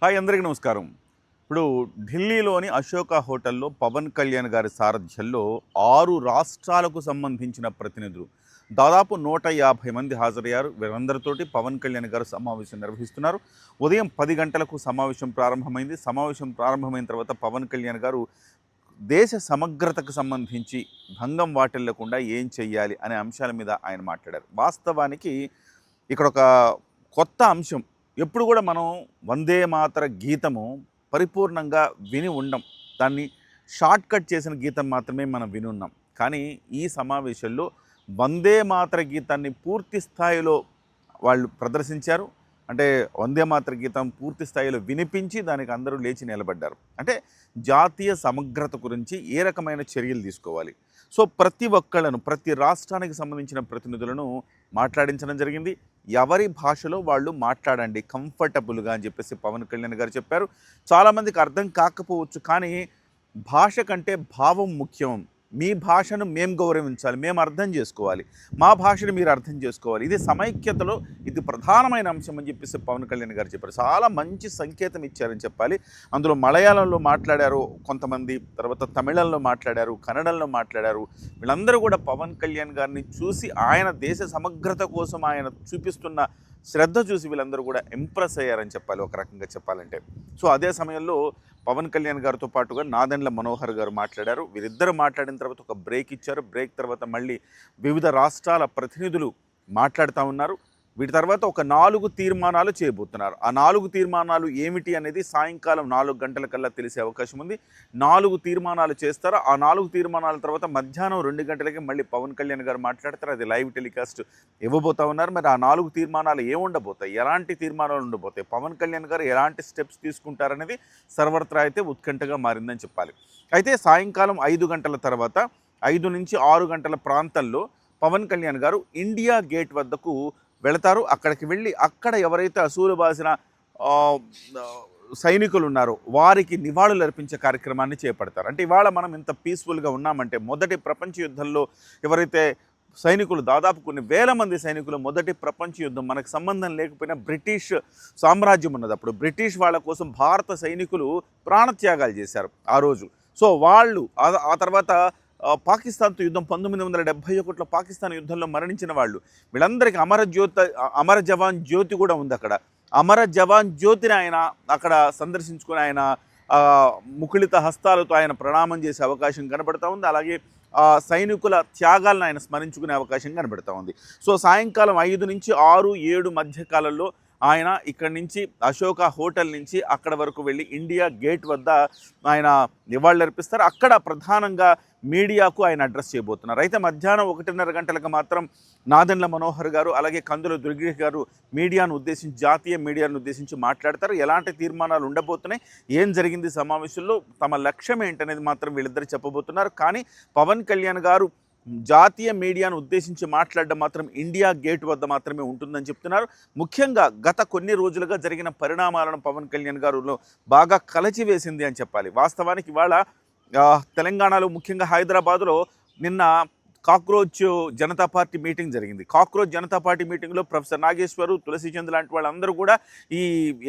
Hi అందరికీ నమస్కారం. ఇప్పుడు ఢిల్లీలోని అశోక హోటల్లో పవన్ కళ్యాణ్ గారి సారథ్యంలో 6 రాష్ట్రాలకు సంబంధించిన ప్రతినిధులు దాదాపు 150 మంది హాజరయ్యారు. వీరందరితోటి పవన్ కళ్యాణ్ గారు సమావేశం నిర్వహిస్తున్నారు. ఉదయం 10 గంటలకు సమావేశం ప్రారంభమైంది. సమావేశం ప్రారంభమైన తర్వాత పవన్ కళ్యాణ్ గారు దేశ సమగ్రతకు సంబంధించి భంగం వాటిల్లకుండా ఏం చెయ్యాలి అనే అంశాల మీద ఆయన మాట్లాడారు. వాస్తవానికి ఇక్కడ ఒక కొత్త అంశం. ఎప్పుడు కూడా మనం వందే మాతర గీతము పరిపూర్ణంగా విని ఉండం. దాన్ని షార్ట్ కట్ చేసిన గీతం మాత్రమే మనం విని ఉన్నాం. కానీ ఈ సమావేశంలో వందే మాతర గీతాన్ని పూర్తి స్థాయిలో వాళ్ళు ప్రదర్శించారు. అంటే వందే మాతర గీతం పూర్తి స్థాయిలో వినిపించి దానికి అందరూ లేచి నిలబడ్డారు. అంటే జాతీయ సమగ్రత గురించి ఏ రకమైన చర్యలు తీసుకోవాలి. సో ప్రతి ఒక్కళ్ళను, ప్రతి రాష్ట్రానికి సంబంధించిన ప్రతినిధులను మాట్లాడించడం జరిగింది. ఎవరి భాషలో వాళ్ళు మాట్లాడండి కంఫర్టబుల్గా అని చెప్పేసి పవన్ కళ్యాణ్ గారు చెప్పారు. చాలామందికి అర్థం కాకపోవచ్చు, కానీ భాష కంటే భావం ముఖ్యం. మీ భాషను మేము గౌరవించాలి, మేము అర్థం చేసుకోవాలి, మా భాషను మీరు అర్థం చేసుకోవాలి. ఇది సమైక్యతలో ఇది ప్రధానమైన అంశం అని చెప్పేసి పవన్ కళ్యాణ్ గారు చెప్పారు. చాలా మంచి సంకేతం ఇచ్చారని చెప్పాలి. అందులో మలయాళంలో మాట్లాడారు కొంతమంది, తర్వాత తమిళంలో మాట్లాడారు, కన్నడంలో మాట్లాడారు. వీళ్ళందరూ కూడా పవన్ కళ్యాణ్ గారిని చూసి ఆయన దేశ సమగ్రత కోసం ఆయన చూపిస్తున్న శ్రద్ధ చూసి వీళ్ళందరూ కూడా ఇంప్రెస్ అయ్యారని చెప్పాలి ఒక రకంగా చెప్పాలంటే. సో అదే సమయంలో పవన్ కళ్యాణ్ గారితో పాటుగా నాదెండ్ల మనోహర్ గారు మాట్లాడారు. వీరిద్దరు మాట్లాడిన తర్వాత ఒక బ్రేక్ ఇచ్చారు. బ్రేక్ తర్వాత మళ్ళీ వివిధ రాష్ట్రాల ప్రతినిధులు మాట్లాడుతూ ఉన్నారు. వీటి తర్వాత ఒక 4 తీర్మానాలు చేయబోతున్నారు. ఆ 4 తీర్మానాలు ఏమిటి అనేది సాయంకాలం 4 గంటలకల్లా తెలిసే అవకాశం ఉంది. 4 తీర్మానాలు చేస్తారు. ఆ 4 తీర్మానాల తర్వాత మధ్యాహ్నం 2 గంటలకి మళ్ళీ పవన్ కళ్యాణ్ గారు మాట్లాడతారు. అది లైవ్ టెలికాస్ట్ ఇవ్వబోతా ఉన్నారు. మరి ఆ 4 తీర్మానాలు ఏముండబోతాయి, ఎలాంటి తీర్మానాలు ఉండబోతాయి, పవన్ కళ్యాణ్ గారు ఎలాంటి స్టెప్స్ తీసుకుంటారనేది సర్వత్రా అయితే ఉత్కంఠగా మారిందని చెప్పాలి. అయితే సాయంకాలం 5 గంటల తర్వాత 5 నుంచి 6 గంటల ప్రాంతంలో పవన్ కళ్యాణ్ గారు ఇండియా గేట్ వద్దకు వెళతారు. అక్కడికి వెళ్ళి అక్కడ ఎవరైతే అసూలు బాసిన సైనికులు ఉన్నారో వారికి నివాళులు అర్పించే కార్యక్రమాన్ని చేపడతారు. అంటే ఇవాళ మనం ఇంత పీస్ఫుల్గా ఉన్నామంటే మొదటి ప్రపంచ యుద్ధంలో ఎవరైతే సైనికులు, దాదాపు కొన్ని వేల మంది సైనికులు, మొదటి ప్రపంచ యుద్ధం మనకు సంబంధం లేకపోయినా బ్రిటిష్ సామ్రాజ్యం ఉన్నది. అప్పుడు బ్రిటిష్ వాళ్ళ కోసం భారత సైనికులు ప్రాణత్యాగాలు చేశారు ఆ రోజు. సో వాళ్ళు ఆ తర్వాత పాకిస్తాన్తో యుద్ధం 1971లో పాకిస్తాన్ యుద్ధంలో మరణించిన వాళ్ళు, వీళ్ళందరికీ అమర జవాన్ జ్యోతి కూడా ఉంది అక్కడ. అమర జవాన్ జ్యోతిని ఆయన అక్కడ సందర్శించుకుని ఆయన ముకుళిత హస్తాలతో ఆయన ప్రణామం చేసే అవకాశం కనబడుతూ ఉంది. అలాగే సైనికుల త్యాగాలను ఆయన స్మరించుకునే అవకాశం కనబడుతూ ఉంది. సో సాయంకాలం 5 నుంచి 6, 7 మధ్య కాలంలో ఆయన ఇక్కడి నుంచి అశోక హోటల్ నుంచి అక్కడ వరకు వెళ్ళి ఇండియా గేట్ వద్ద ఆయన నివాళులర్పిస్తారు. అక్కడ ప్రధానంగా మీడియాకు ఆయన అడ్రస్ చేయబోతున్నారు. అయితే మధ్యాహ్నం 1:30 గంటలకు మాత్రం నాదెండ్ల మనోహర్ గారు, అలాగే కందుల దుర్గేష్ గారు మీడియాను ఉద్దేశించి, జాతీయ మీడియాను ఉద్దేశించి మాట్లాడతారు. ఎలాంటి తీర్మానాలు ఉండబోతున్నాయి, ఏం జరిగింది సమావేశంలో, తమ లక్ష్యం ఏంటనేది మాత్రం వీళ్ళిద్దరు చెప్పబోతున్నారు. కానీ పవన్ కళ్యాణ్ గారు జాతీయ మీడియాను ఉద్దేశించి మాట్లాడడం మాత్రం ఇండియా గేట్ వద్ద మాత్రమే ఉంటుందని చెప్తున్నారు. ముఖ్యంగా గత కొన్ని రోజులుగా జరిగిన పరిణామాలను పవన్ కళ్యాణ్ గారులో బాగా కలచివేసింది అని చెప్పాలి. వాస్తవానికి ఇవాళ తెలంగాణలో ముఖ్యంగా హైదరాబాదులో నిన్న కాక్రోచ్ జనతా పార్టీ మీటింగ్ జరిగింది. కాక్రోచ్ జనతా పార్టీ మీటింగ్లో ప్రొఫెసర్ నాగేశ్వరు, తులసిచంద్ లాంటి వాళ్ళందరూ కూడా ఈ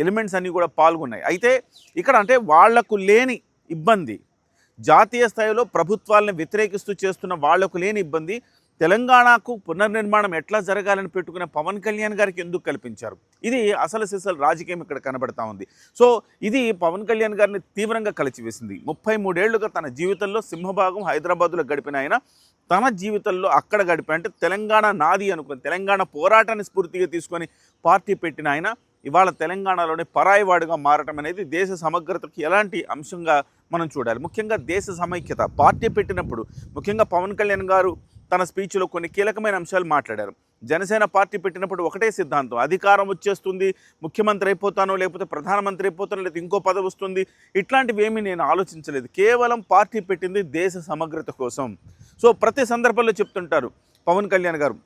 ఎలిమెంట్స్ అన్నీ కూడా పాల్గొన్నాయి. అయితే ఇక్కడ అంటే వాళ్లకు లేని ఇబ్బంది, జాతీయ స్థాయిలో ప్రభుత్వాలను వ్యతిరేకిస్తూ చేస్తున్న వాళ్లకు లేని ఇబ్బంది తెలంగాణకు పునర్నిర్మాణం ఎట్లా జరగాలని పెట్టుకునే పవన్ కళ్యాణ్ గారికి ఎందుకు కల్పించారు? ఇది అసలు సిసలు రాజకీయం ఇక్కడ కనబడతా ఉంది. సో ఇది పవన్ కళ్యాణ్ గారిని తీవ్రంగా కలిచివేసింది. 33 ఏళ్లుగా తన జీవితంలో సింహభాగం హైదరాబాదులో గడిపిన ఆయన తన జీవితంలో అక్కడ గడిపి, అంటే తెలంగాణ నాది అనుకుని తెలంగాణ పోరాటాన్ని స్ఫూర్తిగా తీసుకొని పార్టీ పెట్టిన ఆయన ఇవాళ తెలంగాణలోనే పరాయివాడుగా మారటం అనేది దేశ సమగ్రతకు ఎలాంటి అంశంగా మనం చూడాలి. ముఖ్యంగా దేశ సమైక్యత పార్టీ పెట్టినప్పుడు ముఖ్యంగా పవన్ కళ్యాణ్ గారు తన స్పీచ్లో కొన్ని కీలకమైన అంశాలు మాట్లాడారు. జనసేన పార్టీ పెట్టినప్పుడు ఒకటే సిద్ధాంతం, అధికారం వచ్చేస్తుంది, ముఖ్యమంత్రి అయిపోతానో, లేకపోతే ప్రధానమంత్రి అయిపోతానో, లేకపోతే ఇంకో పదవి వస్తుంది, ఇట్లాంటివి ఏమీ నేను ఆలోచించలేదు. కేవలం పార్టీ పెట్టింది దేశ సమగ్రత కోసం. సో ప్రతి సందర్భంలో చెప్తుంటారు పవన్ కళ్యాణ్ గారు,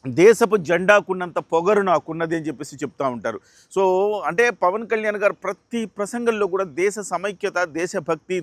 దేశపు జెండాకున్నంత పొగరు నాకున్నది అని చెప్పేసి చెప్తూ ఉంటారు. సో అంటే పవన్ కళ్యాణ్ గారు ప్రతి ప్రసంగంలో కూడా దేశ సమైక్యత, దేశభక్తి,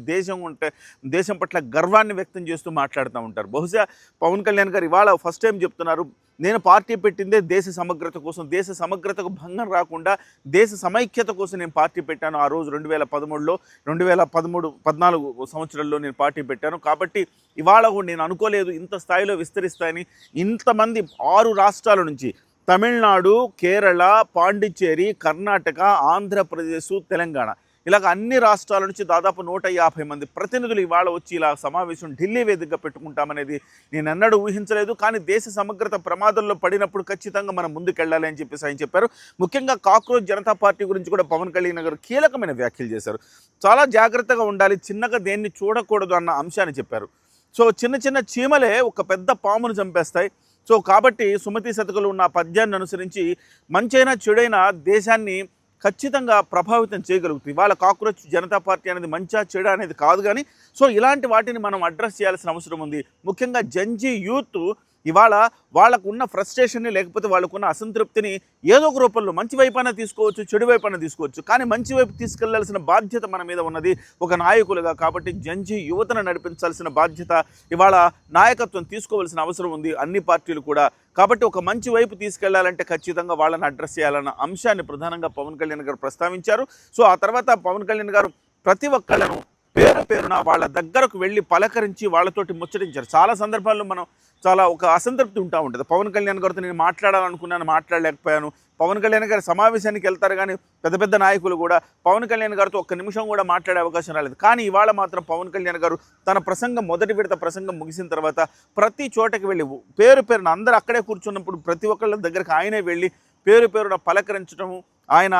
దేశం పట్ల గర్వాన్ని వ్యక్తం చేస్తూ మాట్లాడుతూ ఉంటారు. బహుశా పవన్ కళ్యాణ్ గారు ఇవాళ ఫస్ట్ టైం చెప్తున్నారు, నేను పార్టీ పెట్టిందే దేశ సమగ్రత కోసం, దేశ సమగ్రతకు భంగం రాకుండా దేశ సమైక్యత కోసం నేను పార్టీ పెట్టాను. ఆ రోజు 2013లో 2014 సంవత్సరంలో నేను పార్టీ పెట్టాను. కాబట్టి ఇవాళ కూడా నేను అనుకోలేదు ఇంత స్థాయిలో విస్తరిస్తాయని. ఇంతమంది 6 రాష్ట్రాల నుంచి తమిళనాడు, కేరళ, పాండిచ్చేరి, కర్ణాటక, ఆంధ్రప్రదేశ్, తెలంగాణ ఇలాగ అన్ని రాష్ట్రాల నుంచి దాదాపు 150 మంది ప్రతినిధులు ఇవాళ వచ్చి ఇలా సమావేశం ఢిల్లీ వేదికగా పెట్టుకుంటామనేది నేను ఎన్నడూ ఊహించలేదు. కానీ దేశ సమగ్రత ప్రమాదంలో పడినప్పుడు ఖచ్చితంగా మనం ముందుకెళ్ళాలి అని చెప్పేసి ఆయన చెప్పారు. ముఖ్యంగా కాక్రోచ్ జనతా పార్టీ గురించి కూడా పవన్ కళ్యాణ్ గారు కీలకమైన వ్యాఖ్యలు చేశారు. చాలా జాగ్రత్తగా ఉండాలి, చిన్నగా దేన్ని చూడకూడదు అన్న అంశాన్ని చెప్పారు. సో చిన్న చిన్న చీమలే ఒక పెద్ద పామును చంపేస్తాయి. సో కాబట్టి సుమతి శతకలు ఉన్న పద్యాన్ని అనుసరించి మంచైనా చెడైనా దేశాన్ని ఖచ్చితంగా ప్రభావితం చేయగలుగుతుంది. ఇవాళ కాక్రోచ్ జనతా పార్టీ అనేది మంచా చెడా అనేది కాదు, కానీ సో ఇలాంటి వాటిని మనం అడ్రస్ చేయాల్సిన అవసరం ఉంది. ముఖ్యంగా జంజీ యూత్ ఇవాళ వాళ్ళకున్న ఫ్రస్ట్రేషన్ని లేకపోతే వాళ్ళకున్న అసంతృప్తిని ఏదో ఒక రూపంలో మంచి వైపున తీసుకోవచ్చు, చెడు వైపున తీసుకోవచ్చు, కానీ మంచి వైపు తీసుకెళ్లాల్సిన బాధ్యత మన మీద ఉన్నది ఒక నాయకులుగా. కాబట్టి జంజీ యువతను నడిపించాల్సిన బాధ్యత ఇవాళ నాయకత్వం తీసుకోవాల్సిన అవసరం ఉంది అన్ని పార్టీలు కూడా. కాబట్టి ఒక మంచి వైపు తీసుకెళ్లాలంటే ఖచ్చితంగా వాళ్ళని అడ్రస్ చేయాలన్న అంశాన్ని ప్రధానంగా పవన్ కళ్యాణ్ గారు ప్రస్తావించారు. సో ఆ తర్వాత పవన్ కళ్యాణ్ గారు ప్రతి ఒక్కళ్ళను పేరు పేరున వాళ్ళ దగ్గరకు వెళ్ళి పలకరించి వాళ్ళతోటి ముచ్చటించారు. చాలా సందర్భాల్లో మనం చాలా ఒక అసంతృప్తి ఉంటుంది. పవన్ కళ్యాణ్ గారితో నేను మాట్లాడాలనుకున్నాను, మాట్లాడలేకపోయాను. పవన్ కళ్యాణ్ గారి సమావేశానికి వెళ్తారు, కానీ పెద్ద పెద్ద నాయకులు కూడా పవన్ కళ్యాణ్ గారితో ఒక్క నిమిషం కూడా మాట్లాడే అవకాశం రాలేదు. కానీ ఇవాళ మాత్రం పవన్ కళ్యాణ్ గారు తన ప్రసంగం మొదటి విడత ప్రసంగం ముగిసిన తర్వాత ప్రతి చోటకి వెళ్ళి పేరు పేరున అందరూ అక్కడే కూర్చున్నప్పుడు ప్రతి ఒక్కళ్ళ దగ్గరికి ఆయనే వెళ్ళి పేరు పేరున పలకరించడం, ఆయన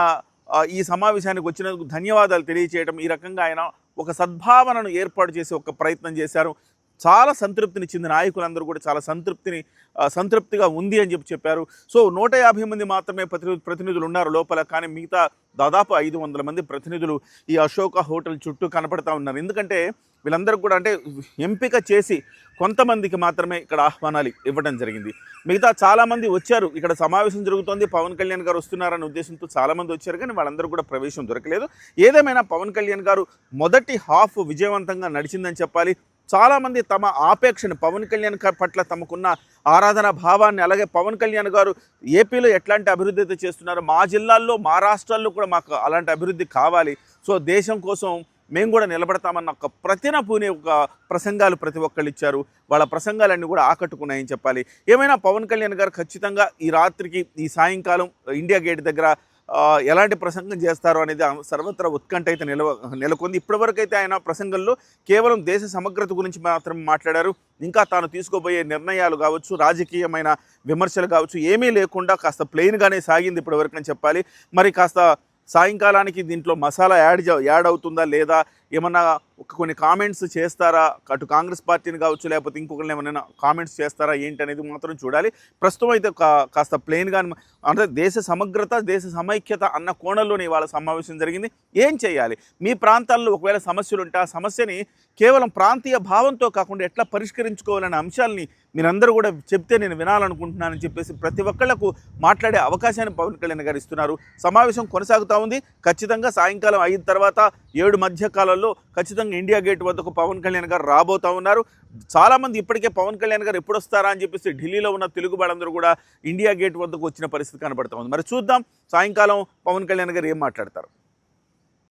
ఈ సమావేశానికి వచ్చినందుకు ధన్యవాదాలు తెలియచేయడం, ఈ రకంగా ఆయన ఒక సద్భావనను ఏర్పాటు చేసి ఒక ప్రయత్నం చేశారు. చాలా సంతృప్తినిచ్చింది. నాయకులందరూ కూడా చాలా సంతృప్తిగా ఉంది అని చెప్పారు. సో 150 మంది మాత్రమే ప్రతినిధులు ఉన్నారు లోపల, కానీ మిగతా దాదాపు 500 మంది ప్రతినిధులు ఈ అశోక హోటల్ చుట్టూ కనపడతా ఉన్నారు. ఎందుకంటే వీళ్ళందరూ కూడా అంటే ఎంపిక చేసి కొంతమందికి మాత్రమే ఇక్కడ ఆహ్వానాలు ఇవ్వడం జరిగింది. మిగతా చాలామంది వచ్చారు, ఇక్కడ సమావేశం జరుగుతోంది, పవన్ కళ్యాణ్ గారు వస్తున్నారన్న ఉద్దేశంతో చాలామంది వచ్చారు, కానీ వాళ్ళందరూ కూడా ప్రవేశం దొరకలేదు. ఏదేమైనా పవన్ కళ్యాణ్ గారు మొదటి హాఫ్ విజయవంతంగా నడిచిందని చెప్పాలి. చాలామంది తమ ఆపేక్షను పవన్ కళ్యాణ్ పట్ల తమకున్న ఆరాధన భావాన్ని, అలాగే పవన్ కళ్యాణ్ గారు ఏపీలో ఎట్లాంటి అభివృద్ధి అయితే చేస్తున్నారో మా జిల్లాల్లో మా రాష్ట్రాల్లో కూడా మాకు అలాంటి అభివృద్ధి కావాలి, సో దేశం కోసం మేము కూడా నిలబడతామన్న ఒక పూనే ఒక ప్రసంగాలు ప్రతి ఒక్కళ్ళు ఇచ్చారు. వాళ్ళ ప్రసంగాలన్నీ కూడా ఆకట్టుకున్నాయని చెప్పాలి. ఏమైనా పవన్ కళ్యాణ్ గారు ఖచ్చితంగా ఈ రాత్రికి ఈ సాయంకాలం ఇండియా గేట్ దగ్గర ఎలాంటి ప్రసంగం చేస్తారో అనేది సర్వత్రా ఉత్కంఠ అయితే నెలకొంది. ఇప్పటివరకు అయితే ఆయన ప్రసంగంలో కేవలం దేశ సమగ్రత గురించి మాత్రమే మాట్లాడారు. ఇంకా తాను తీసుకోబోయే నిర్ణయాలు కావచ్చు, రాజకీయమైన విమర్శలు కావచ్చు ఏమీ లేకుండా కాస్త ప్లెయిన్గానే సాగింది ఇప్పటివరకు అని చెప్పాలి. మరి కాస్త సాయంకాలానికి దీంట్లో మసాలా యాడ్ అవుతుందా లేదా, ఏమన్నా కొన్ని కామెంట్స్ చేస్తారా, అటు కాంగ్రెస్ పార్టీని కావచ్చు లేకపోతే ఇంకొకరిని ఏమైనా కామెంట్స్ చేస్తారా ఏంటి అనేది మాత్రం చూడాలి. ప్రస్తుతం అయితే కాస్త ప్లెయిన్గా అంటే దేశ సమగ్రత, దేశ సమైక్యత అన్న కోణంలోనే ఇవాళ సమావేశం జరిగింది. ఏం చేయాలి, మీ ప్రాంతాల్లో ఒకవేళ సమస్యలు ఉంటే ఆ సమస్యని కేవలం ప్రాంతీయ భావంతో కాకుండా ఎట్లా పరిష్కరించుకోవాలనే అంశాలని మీరందరూ కూడా చెప్తే నేను వినాలనుకుంటున్నానని చెప్పేసి ప్రతి ఒక్కళ్లకు మాట్లాడే అవకాశాన్ని పవన్ కళ్యాణ్ గారు ఇస్తున్నారు. సమావేశం కొనసాగుతూ ఉంది. ఖచ్చితంగా సాయంకాలం 5 తర్వాత 7 మధ్య కాలంలో ఖచ్చితంగా ఇండియా గేట్ వద్దకు పవన్ కళ్యాణ్ గారు రాబోతూ ఉన్నారు. చాలామంది ఇప్పటికే పవన్ కళ్యాణ్ గారు ఎప్పుడు వస్తారా అని చెప్పేసి ఢిల్లీలో ఉన్న తెలుగు వాళ్ళందరూ కూడా ఇండియా గేట్ వద్దకు వచ్చిన పరిస్థితి కనబడుతూ ఉంది. మరి చూద్దాం సాయంకాలం పవన్ కళ్యాణ్ గారు ఏం మాట్లాడతారు.